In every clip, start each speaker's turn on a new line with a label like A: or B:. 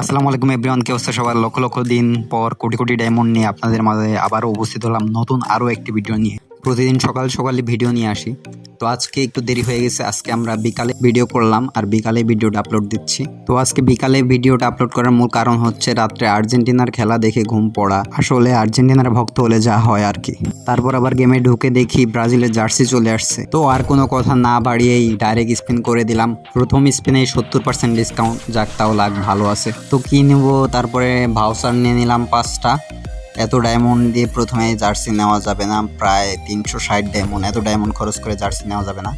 A: আসসালামু আলাইকুম এভরিওয়ান, কি অবস্থা সবার? লক্ষ লক্ষ দিন পর কোটি কোটি ডায়মন্ড নিয়ে আপনাদের মাঝে আবারও উপস্থিত হলাম নতুন আরও একটি ভিডিও নিয়ে। প্রতিদিন সকাল সকালে ভিডিও নিয়ে আসি, তো আজকে একটু দেরি হয়ে গেছে। আজকে আমরা বিকালে ভিডিও করলাম আর বিকালে ভিডিওটা আপলোড দিচ্ছি। তো আজকে বিকালে ভিডিওটা আপলোড করার মূল কারণ হচ্ছে রাত্রে আর্জেন্টিনার খেলা দেখে ঘুম পড়া। আসলে আর্জেন্টিনার ভক্ত হলে যা হয় আর কি। তারপর আবার গেমে ঢুকে দেখি ব্রাজিলের জার্সি চলে আসছে, তো আর কোনো কথা না বাড়িয়েই ডাইরেক্ট স্পিন করে দিলাম। প্রথম স্পিনে 70% ডিসকাউন্ট, যাক তাও লাখ ভালো আছে। তো কি নেব, তারপরে ভাউচার নিয়ে নিলাম 5টা। এত ডায়মন্ড দিয়ে প্রথমে জার্সি নেওয়া যাবে না, প্রায় 360 ডায়মন্ড, এত ডায়মন্ড খরচ করে জার্সি নেওয়া যাবে না।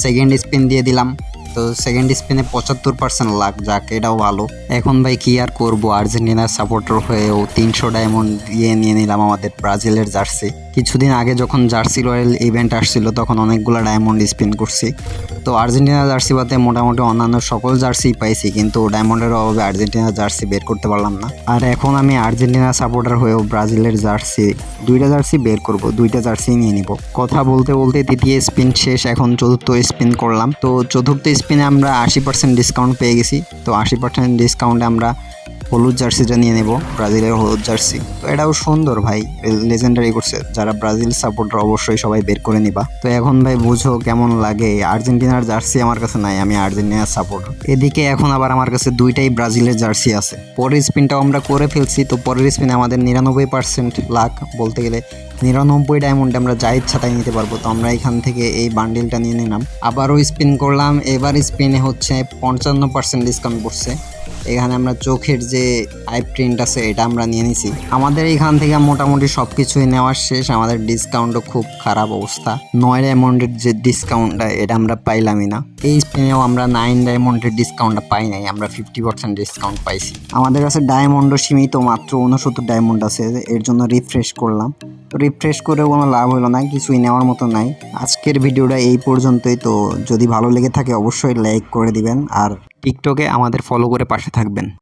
A: সেকেন্ড স্পিন দিয়ে দিলাম, তো সেকেন্ড স্পিনে 75% লাখ, যাক এটাও ভালো। এখন ভাই কি আর করবো, আর্জেন্টিনার সাপোর্টার হয়েও 300 ডায়মন্ড দিয়ে নিয়ে নিলাম আমাদের ব্রাজিলের জার্সি। কিছুদিন আগে যখন জার্সি রয়্যাল ইভেন্ট আসছিল তখন অনেকগুলো ডায়মন্ড স্পিন করছি। তো আর্জেন্টিনার জার্সি বাদে মোটামুটি অন্যান্য সকল জার্সি পাইছি, কিন্তু ডায়মন্ডের অভাবে আর্জেন্টিনার জার্সি বের করতে পারলাম না। আর এখন আমি আর্জেন্টিনার সাপোর্টার হয়েও ব্রাজিলের জার্সি, দুইটা জার্সি বের করব, দুইটা জার্সি নিয়ে নিব। কথা বলতে বলতে তৃতীয় স্পিন শেষ, এখন চতুর্থ স্পিন করলাম। তো চতুর্থ স্পিনে আমরা 80% ডিসকাউন্ট পেয়ে গেছি। তো 80% ডিসকাউন্টে আমরা হলুদ জার্সিটা নিয়ে নেব, ব্রাজিলের হলুদ জার্সি। তো এটাও সুন্দর ভাই, লেজেন্ডারি করছে। যারা ব্রাজিল সাপোর্টার অবশ্যই সবাই বের করে নিবা। তো এখন ভাই বুঝো কেমন লাগে, আর্জেন্টিনার জার্সি আমার কাছে নাই, আমি আর্জেন্টিনার সাপোর্টার। এদিকে এখন আবার আমার কাছে দুইটাই ব্রাজিলের জার্সি আছে। পরের স্পিনটাও আমরা করে ফেলছি। তো পরের স্পিনে আমাদের 99% লাখ, বলতে গেলে 99 ডায়মন্ড আমরা যা ইচ্ছা তাই নিতে পারবো। তো আমরা এখান থেকে এই বান্ডিলটা নিয়ে নিলাম, আবারও স্পিন করলাম। এবার স্পিনে হচ্ছে 55% ডিসকাউন্ট পড়ছে। এখানে আমরা চোখের যে আই প্রিন্ট আছে এটা আমরা নিয়ে নিছি। আমাদের এখান থেকে মোটামুটি সব কিছুই নেওয়ার শেষ। আমাদের ডিসকাউন্টও খুব খারাপ অবস্থা। 9 ডায়মন্ডের যে ডিসকাউন্টটা এটা আমরা পাইলামই না। এই স্পিনেও আমরা 9 ডায়মন্ডের ডিসকাউন্টটা পাই নাই, আমরা 50% ডিসকাউন্ট পাইছি। আমাদের কাছে ডায়মন্ডও সীমিত, মাত্র 69 ডায়মন্ড আছে, এর জন্য রিফ্রেশ করলাম। রিফ্রেশ করে কোনো লাভ হলো না, কিছুই নেওয়ার মতো নাই। আজকের ভিডিওটা এই পর্যন্তই। তো যদি ভালো লেগে থাকে অবশ্যই লাইক করে দিবেন, আর টিকটকে আমাদের ফলো করে পাশে থাকবেন।